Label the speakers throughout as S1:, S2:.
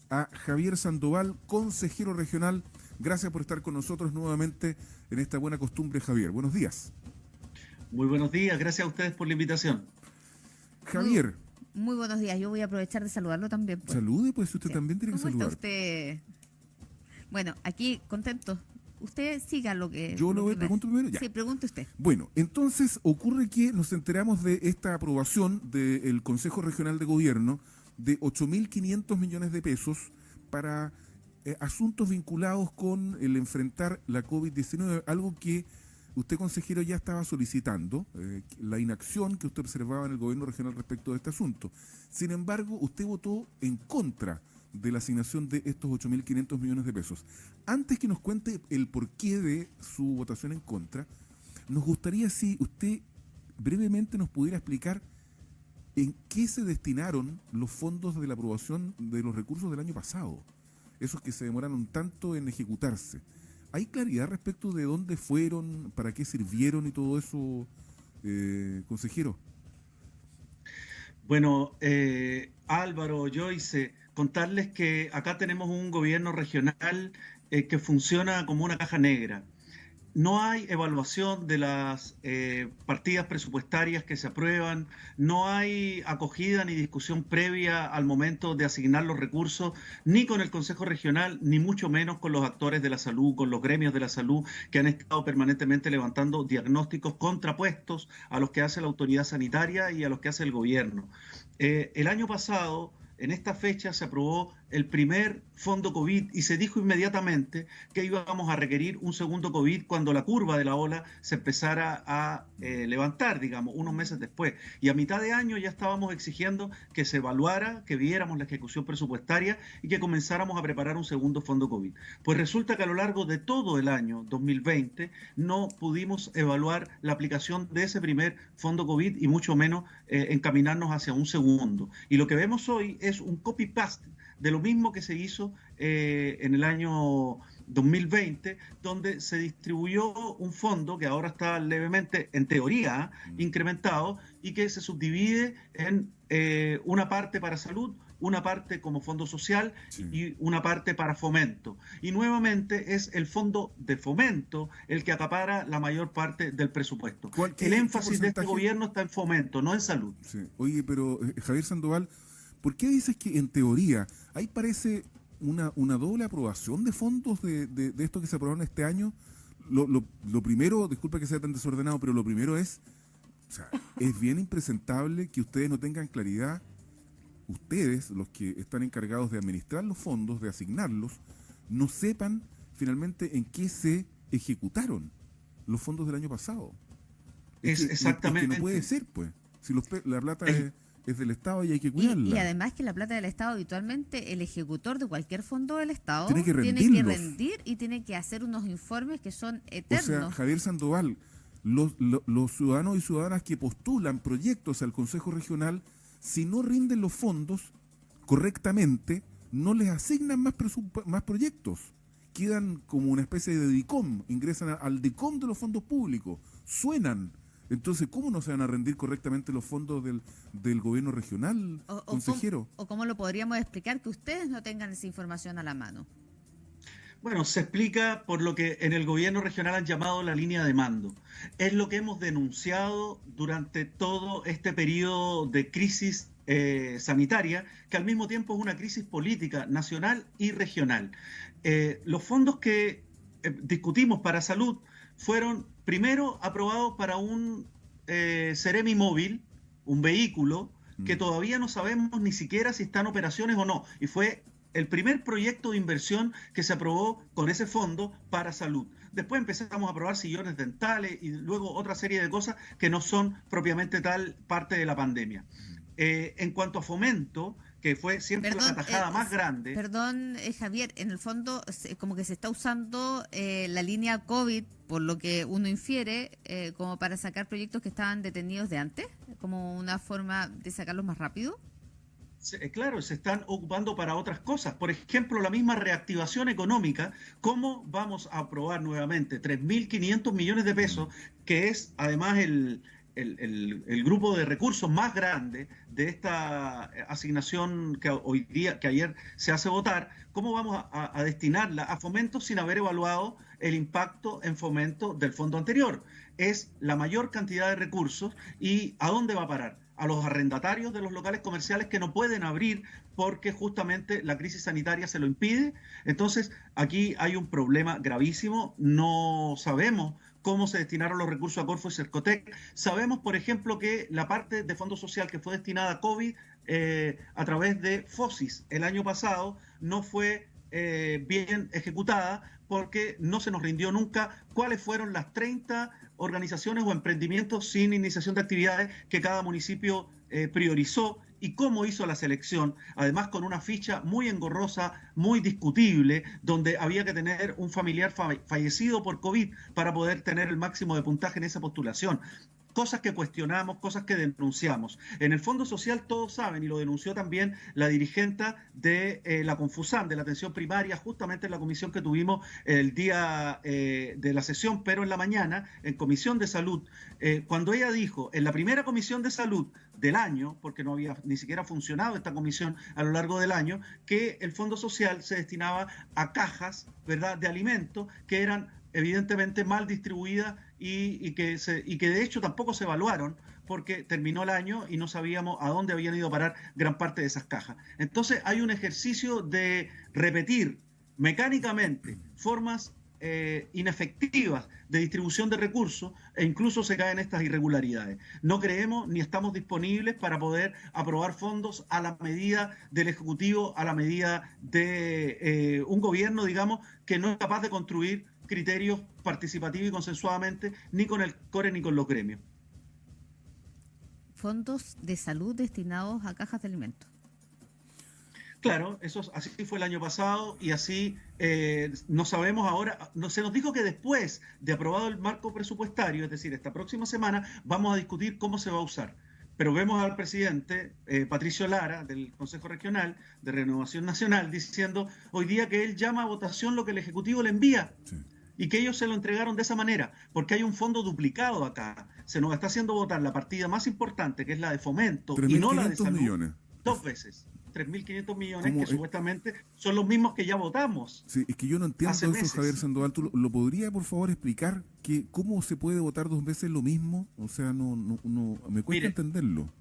S1: a Javier Sandoval, consejero regional. Gracias por estar con nosotros nuevamente en esta buena costumbre, Javier. Buenos días.
S2: Muy buenos días, gracias a ustedes por la invitación.
S3: Muy,
S1: Javier,
S3: muy buenos días. Yo voy a aprovechar de saludarlo también, pues.
S1: salude, pues usted
S3: Sí.
S1: también tiene que
S3: ¿Cómo está
S1: saludar.
S3: usted? Bueno, aquí contento. Usted siga lo que...
S1: Yo
S3: lo
S1: lo
S3: que me-
S1: pregunto primero, ya.
S3: Sí, pregunte usted.
S1: Bueno, entonces ocurre que nos enteramos de esta aprobación del Consejo Regional de Gobierno de 8.500 millones de pesos para asuntos vinculados con el enfrentar la COVID-19, algo que usted, consejero, ya estaba solicitando, la inacción que usted observaba en el gobierno regional respecto de este asunto. Sin embargo, usted votó en contra de la asignación de estos 8.500 millones de pesos. Antes que nos cuente el porqué de su votación en contra, nos gustaría si usted brevemente nos pudiera explicar en qué se destinaron los fondos de la aprobación de los recursos del año pasado, esos que se demoraron tanto en ejecutarse. ¿Hay claridad respecto de dónde fueron, para qué sirvieron y todo eso, consejero?
S2: Bueno, Álvaro, Joyce, contarles que acá tenemos un gobierno regional que funciona como una caja negra. No hay evaluación de las partidas presupuestarias que se aprueban, no hay acogida ni discusión previa al momento de asignar los recursos, ni con el Consejo Regional, ni mucho menos con los actores de la salud, con los gremios de la salud que han estado permanentemente levantando diagnósticos contrapuestos a los que hace la autoridad sanitaria y a los que hace el gobierno. El año pasado, en esta fecha, se aprobó el primer fondo COVID y se dijo inmediatamente que íbamos a requerir un segundo COVID cuando la curva de la ola se empezara a levantar, digamos, unos meses después. Y a mitad de año ya estábamos exigiendo que se evaluara, que viéramos la ejecución presupuestaria y que comenzáramos a preparar un segundo fondo COVID. Pues resulta que a lo largo de todo el año 2020 no pudimos evaluar la aplicación de ese primer fondo COVID y mucho menos encaminarnos hacia un segundo. Y lo que vemos hoy es un copy-paste de lo mismo que se hizo en el año 2020, donde se distribuyó un fondo que ahora está levemente, en teoría, incrementado y que se subdivide en una parte para salud, una parte como fondo social y una parte para fomento. Y nuevamente es el fondo de fomento el que acapara la mayor parte del presupuesto. El énfasis de este gobierno está en fomento, no en salud.
S1: Sí. Oye, pero Javier Sandoval, ¿por qué dices que en teoría ahí parece una doble aprobación de fondos de esto que se aprobaron este año? Lo primero, disculpa que sea tan desordenado, pero lo primero es, o sea, es bien impresentable que ustedes no tengan claridad, ustedes, los que están encargados de administrar los fondos, de asignarlos, no sepan finalmente en qué se ejecutaron los fondos del año pasado.
S2: Exactamente.
S1: Es que no puede ser, pues. Si la plata es del Estado y hay que cuidarla.
S3: Y además que la plata del Estado, habitualmente el ejecutor de cualquier fondo del Estado
S1: Tiene que
S3: rendir y tiene que hacer unos informes que son eternos.
S1: O sea, Javier Sandoval, los ciudadanos y ciudadanas que postulan proyectos al Consejo Regional, si no rinden los fondos correctamente, no les asignan más proyectos. Quedan como una especie de DICOM, ingresan al DICOM de los fondos públicos, suenan. Entonces, ¿cómo no se van a rendir correctamente los fondos del gobierno regional, consejero?
S3: ¿O cómo lo podríamos explicar que ustedes no tengan esa información a la mano?
S2: Bueno, se explica por lo que en el gobierno regional han llamado la línea de mando. Es lo que hemos denunciado durante todo este periodo de crisis sanitaria, que al mismo tiempo es una crisis política nacional y regional. Los fondos que discutimos para salud fueron primero aprobados para un Ceremi móvil, un vehículo, que todavía no sabemos ni siquiera si está en operaciones o no. Y fue el primer proyecto de inversión que se aprobó con ese fondo para salud. Después empezamos a aprobar sillones dentales y luego otra serie de cosas que no son propiamente tal parte de la pandemia. En cuanto a fomento, que fue siempre la atajada más grande.
S3: Perdón, Javier, en el fondo como que se está usando la línea COVID, por lo que uno infiere, como para sacar proyectos que estaban detenidos de antes, como una forma de sacarlos más rápido.
S2: Claro, se están ocupando para otras cosas. Por ejemplo, la misma reactivación económica. ¿Cómo vamos a aprobar nuevamente 3.500 millones de pesos, que es además el grupo de recursos más grande de esta asignación que ayer se hace votar, ¿cómo vamos a destinarla a fomento sin haber evaluado el impacto en fomento del fondo anterior? Es la mayor cantidad de recursos. ¿Y a dónde va a parar? A los arrendatarios de los locales comerciales que no pueden abrir porque justamente la crisis sanitaria se lo impide. Entonces, aquí hay un problema gravísimo. No sabemos cómo se destinaron los recursos a Corfo y Cercotec. Sabemos, por ejemplo, que la parte de fondo social que fue destinada a COVID a través de FOSIS el año pasado no fue bien ejecutada porque no se nos rindió nunca cuáles fueron las 30 organizaciones o emprendimientos sin iniciación de actividades que cada municipio priorizó y cómo hizo la selección, además con una ficha muy engorrosa, muy discutible, donde había que tener un familiar fallecido por COVID para poder tener el máximo de puntaje en esa postulación. Cosas que cuestionamos, cosas que denunciamos. En el Fondo Social todos saben, y lo denunció también la dirigente de la Confusam, de la atención primaria, justamente en la comisión que tuvimos el día de la sesión, pero en la mañana, en Comisión de Salud, cuando ella dijo, en la primera Comisión de Salud del año, porque no había ni siquiera funcionado esta comisión a lo largo del año, que el Fondo Social se destinaba a cajas, ¿verdad?, de alimentos que eran evidentemente mal distribuidas y que de hecho tampoco se evaluaron porque terminó el año y no sabíamos a dónde habían ido a parar gran parte de esas cajas. Entonces hay un ejercicio de repetir mecánicamente formas inefectivas de distribución de recursos e incluso se caen estas irregularidades. No creemos ni estamos disponibles para poder aprobar fondos a la medida del Ejecutivo, a la medida de un gobierno, digamos, que no es capaz de construir criterios participativos y consensuadamente ni con el CORE ni con los gremios.
S3: Fondos de salud destinados a cajas de alimentos.
S2: Claro, así fue el año pasado y así no sabemos ahora. Se nos dijo que después de aprobado el marco presupuestario, es decir, esta próxima semana, vamos a discutir cómo se va a usar. Pero vemos al presidente Patricio Lara, del Consejo Regional de Renovación Nacional, diciendo hoy día que él llama a votación lo que el Ejecutivo le envía. Sí. Y que ellos se lo entregaron de esa manera, porque hay un fondo duplicado acá. Se nos está haciendo votar la partida más importante, que es la de fomento, y no la de salud, millones. 2 veces. 3.500 millones que supuestamente son los mismos que ya votamos.
S1: Sí, es que yo no entiendo eso, meses. Javier Sandoval. ¿Tú lo podría, por favor, explicar cómo se puede votar 2 veces lo mismo? O sea, no me cuesta entenderlo.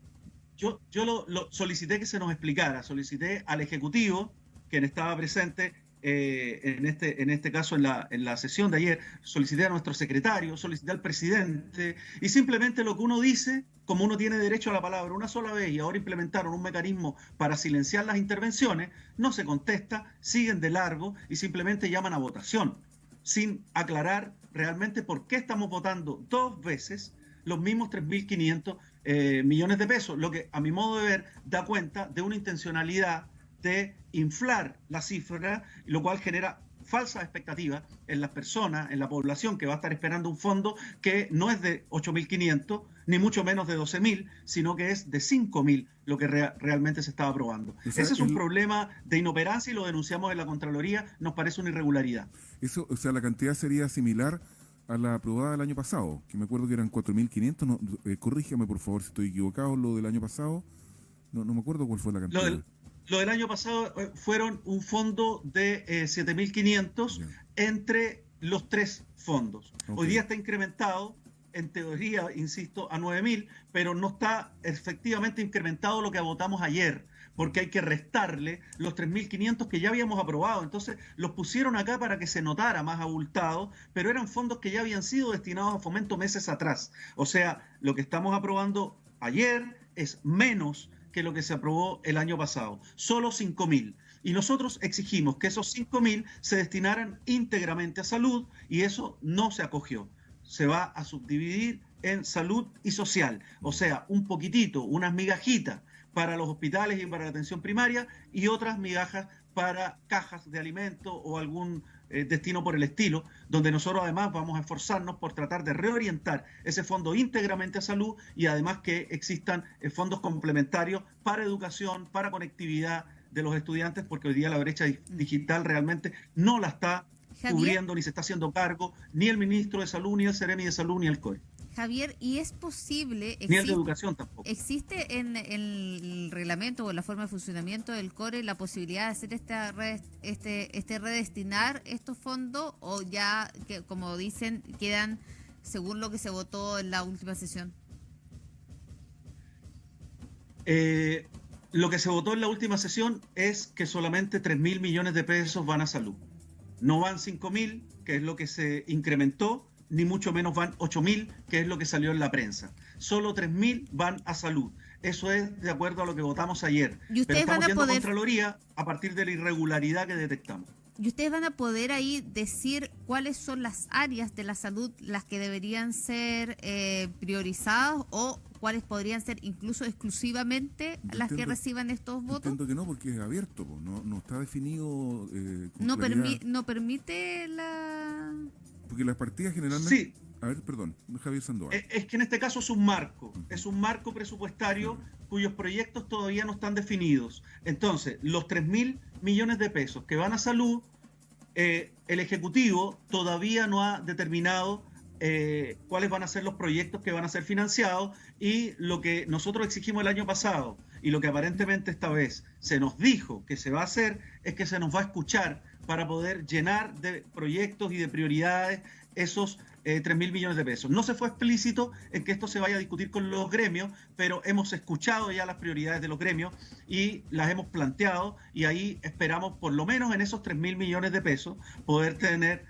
S2: Yo lo solicité que se nos explicara. Solicité al Ejecutivo, quien estaba presente, en este caso en la sesión de ayer, solicité a nuestro secretario, solicité al presidente, y simplemente lo que uno dice, como uno tiene derecho a la palabra una sola vez y ahora implementaron un mecanismo para silenciar las intervenciones, no se contesta, siguen de largo y simplemente llaman a votación, sin aclarar realmente por qué estamos votando 2 veces los mismos 3.500 millones de pesos, lo que a mi modo de ver da cuenta de una intencionalidad de inflar la cifra, lo cual genera falsas expectativas en las personas, en la población que va a estar esperando un fondo que no es de 8.500, ni mucho menos de 12.000, sino que es de 5.000 lo que realmente se estaba aprobando. O sea, ese es un problema de inoperancia y lo denunciamos en la Contraloría, nos parece una irregularidad.
S1: Eso, o sea, la cantidad sería similar a la aprobada del año pasado, que me acuerdo que eran 4.500, no, corrígeme por favor si estoy equivocado, lo del año pasado, no me acuerdo cuál fue la cantidad.
S2: Lo del año pasado fueron un fondo de 7.500 entre los 3 fondos. Okay. Hoy día está incrementado, en teoría, insisto, a 9.000, pero no está efectivamente incrementado lo que votamos ayer, porque hay que restarle los 3.500 que ya habíamos aprobado. Entonces los pusieron acá para que se notara más abultado, pero eran fondos que ya habían sido destinados a fomento meses atrás. O sea, lo que estamos aprobando ayer es menos que lo que se aprobó el año pasado, solo 5.000. Y nosotros exigimos que esos 5.000 se destinaran íntegramente a salud y eso no se acogió. Se va a subdividir en salud y social, o sea, un poquitito, unas migajitas para los hospitales y para la atención primaria y otras migajas para cajas de alimentos o algún destino por el estilo, donde nosotros además vamos a esforzarnos por tratar de reorientar ese fondo íntegramente a salud y además que existan fondos complementarios para educación, para conectividad de los estudiantes, porque hoy día la brecha digital realmente no la está cubriendo ni se está haciendo cargo ni el ministro de Salud, ni el Seremi de Salud, ni el COE.
S3: Javier, ¿y es posible,
S2: Ni el de educación tampoco.
S3: existe en el reglamento o en la forma de funcionamiento del CORE la posibilidad de hacer este redestinar estos fondos, o ya, que como dicen, quedan según lo que se votó en la última sesión?
S2: Lo que se votó en la última sesión es que solamente 3.000 millones de pesos van a salud. No van 5.000, que es lo que se incrementó, ni mucho menos van 8.000, que es lo que salió en la prensa. Solo 3.000 van a salud. Eso es de acuerdo a lo que votamos ayer.
S3: ¿Y ustedes
S2: Pero estamos
S3: van a
S2: viendo
S3: poder...
S2: Contraloría a partir de la irregularidad que detectamos.
S3: ¿Y ustedes van a poder ahí decir cuáles son las áreas de la salud las que deberían ser priorizadas, o cuáles podrían ser incluso exclusivamente las que reciban estos votos?
S1: Entiendo que no, porque es abierto, no está definido.
S3: No permite la...
S1: Porque las partidas generalmente...
S2: Sí.
S1: A ver, perdón, Javier Sandoval.
S2: Es que en este caso es un marco presupuestario cuyos proyectos todavía no están definidos. Entonces, los 3.000 millones de pesos que van a salud, el Ejecutivo todavía no ha determinado cuáles van a ser los proyectos que van a ser financiados, y lo que nosotros exigimos el año pasado y lo que aparentemente esta vez se nos dijo que se va a hacer es que se nos va a escuchar para poder llenar de proyectos y de prioridades esos 3.000 millones de pesos. No se fue explícito en que esto se vaya a discutir con los gremios, pero hemos escuchado ya las prioridades de los gremios y las hemos planteado, y ahí esperamos por lo menos en esos 3.000 millones de pesos poder tener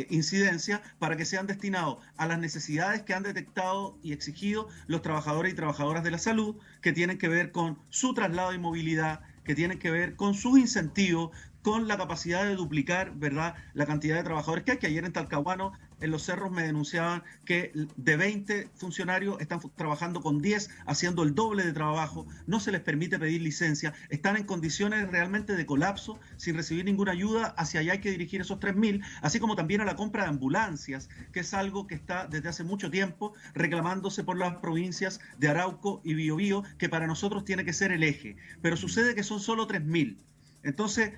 S2: incidencia para que sean destinados a las necesidades que han detectado y exigido los trabajadores y trabajadoras de la salud, que tienen que ver con su traslado y movilidad, que tienen que ver con sus incentivos, con la capacidad de duplicar, ¿verdad?, la cantidad de trabajadores que hay, que ayer en Talcahuano, en Los Cerros, me denunciaban que de 20 funcionarios están trabajando con 10, haciendo el doble de trabajo, no se les permite pedir licencia, están en condiciones realmente de colapso, sin recibir ninguna ayuda. Hacia allá hay que dirigir esos 3.000, así como también a la compra de ambulancias, que es algo que está desde hace mucho tiempo reclamándose por las provincias de Arauco y Biobío, que para nosotros tiene que ser el eje, pero sucede que son solo 3.000. Entonces,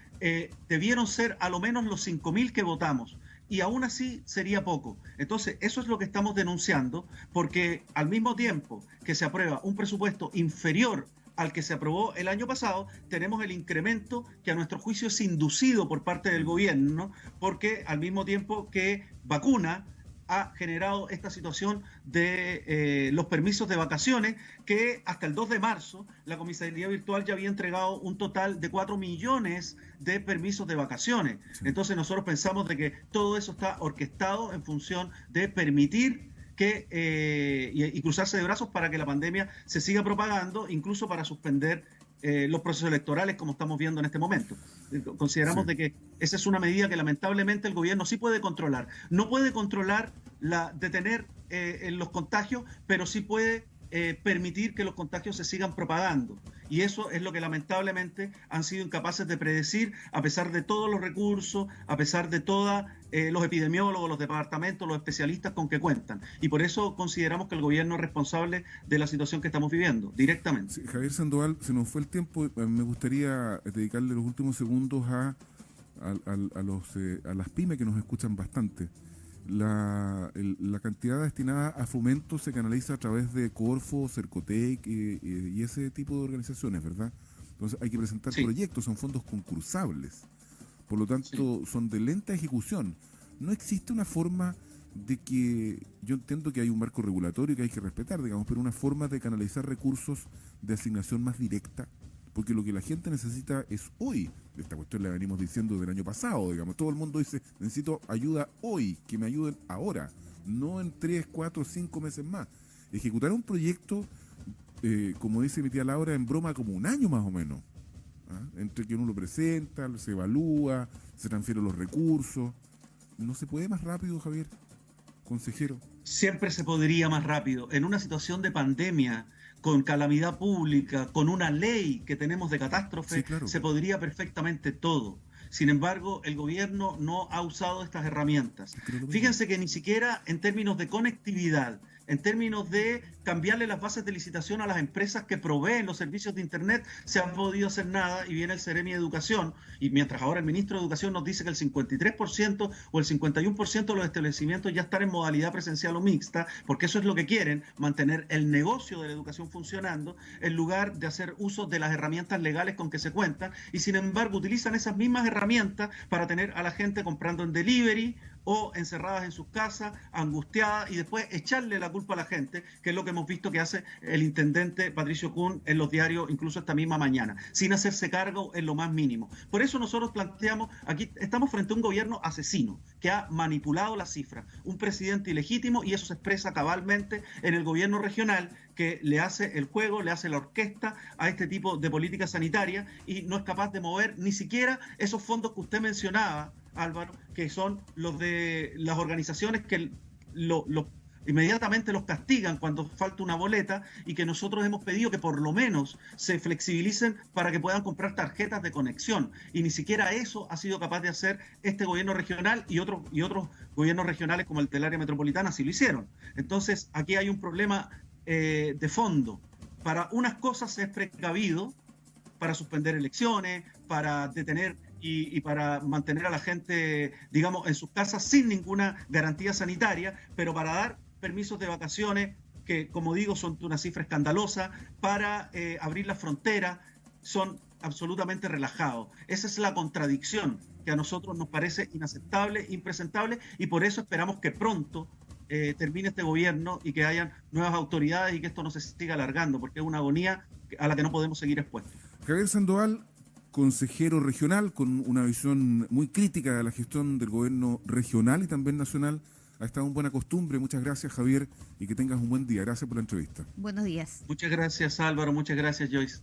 S2: debieron ser a lo menos los 5.000 que votamos, y aún así sería poco. Entonces, eso es lo que estamos denunciando, porque al mismo tiempo que se aprueba un presupuesto inferior al que se aprobó el año pasado, tenemos el incremento que a nuestro juicio es inducido por parte del gobierno, porque al mismo tiempo que vacuna, ha generado esta situación de los permisos de vacaciones, que hasta el 2 de marzo la comisaría virtual ya había entregado un total de 4 millones de permisos de vacaciones. Entonces nosotros pensamos de que todo eso está orquestado en función de permitir que y cruzarse de brazos para que la pandemia se siga propagando, incluso para suspender los procesos electorales, como estamos viendo en este momento. Consideramos de que esa es una medida que lamentablemente el gobierno sí puede controlar. No puede controlar detener los contagios, pero sí puede permitir que los contagios se sigan propagando. Y eso es lo que lamentablemente han sido incapaces de predecir, a pesar de todos los recursos, a pesar de todos los epidemiólogos, los departamentos, los especialistas con que cuentan. Y por eso consideramos que el gobierno es responsable de la situación que estamos viviendo, directamente.
S1: Sí, Javier Sandoval, se nos fue el tiempo. Me gustaría dedicarle los últimos segundos a las pymes, que nos escuchan bastante. La cantidad destinada a fomento se canaliza a través de Corfo, Cercotec y ese tipo de organizaciones, ¿verdad? Entonces hay que presentar proyectos, son fondos concursables, por lo tanto son de lenta ejecución. No existe una forma de que, yo entiendo que hay un marco regulatorio que hay que respetar, digamos, pero una forma de canalizar recursos de asignación más directa, porque lo que la gente necesita es hoy. Esta cuestión la venimos diciendo del año pasado, digamos. Todo el mundo dice, necesito ayuda hoy, que me ayuden ahora, no en 3, 4, 5 meses más. Ejecutar un proyecto, como dice mi tía Laura, en broma, como un año más o menos. Entre que uno lo presenta, se evalúa, se transfieren los recursos. ¿No se puede más rápido, Javier, consejero?
S2: Siempre se podría más rápido. En una situación de pandemia, con calamidad pública, con una ley que tenemos de catástrofe, se podría perfectamente todo. Sin embargo, el gobierno no ha usado estas herramientas. Fíjense que ni siquiera en términos de conectividad, en términos de cambiarle las bases de licitación a las empresas que proveen los servicios de Internet, se ha podido hacer nada, y viene el Seremi de Educación, y mientras ahora el ministro de Educación nos dice que el 53% o el 51% de los establecimientos ya están en modalidad presencial o mixta, porque eso es lo que quieren, mantener el negocio de la educación funcionando, en lugar de hacer uso de las herramientas legales con que se cuentan, y sin embargo utilizan esas mismas herramientas para tener a la gente comprando en delivery o encerradas en sus casas, angustiadas, y después echarle la culpa a la gente, que es lo que hemos visto que hace el intendente Patricio Kuhn en los diarios, incluso esta misma mañana, sin hacerse cargo en lo más mínimo. Por eso nosotros planteamos, aquí estamos frente a un gobierno asesino, que ha manipulado las cifras, un presidente ilegítimo, y eso se expresa cabalmente en el gobierno regional, que le hace el juego, le hace la orquesta a este tipo de política sanitaria, y no es capaz de mover ni siquiera esos fondos que usted mencionaba, Álvaro, que son los de las organizaciones que inmediatamente los castigan cuando falta una boleta, y que nosotros hemos pedido que por lo menos se flexibilicen para que puedan comprar tarjetas de conexión, y ni siquiera eso ha sido capaz de hacer este gobierno regional, y otros gobiernos regionales como el del área metropolitana sí lo hicieron. Entonces aquí hay un problema de fondo. Para unas cosas es precavido, para suspender elecciones, para detener y para mantener a la gente, digamos, en sus casas sin ninguna garantía sanitaria, pero para dar permisos de vacaciones, que como digo son de una cifra escandalosa, para abrir la frontera, son absolutamente relajados. Esa es la contradicción que a nosotros nos parece inaceptable, impresentable, y por eso esperamos que pronto termine este gobierno y que hayan nuevas autoridades y que esto no se siga alargando, porque es una agonía a la que no podemos seguir expuestos.
S1: Javier Sandoval, consejero regional con una visión muy crítica de la gestión del gobierno regional y también nacional, ha estado en buena costumbre. Muchas gracias, Javier, y que tengas un buen día. Gracias por la entrevista.
S3: Buenos días.
S2: Muchas gracias, Álvaro. Muchas gracias, Joyce.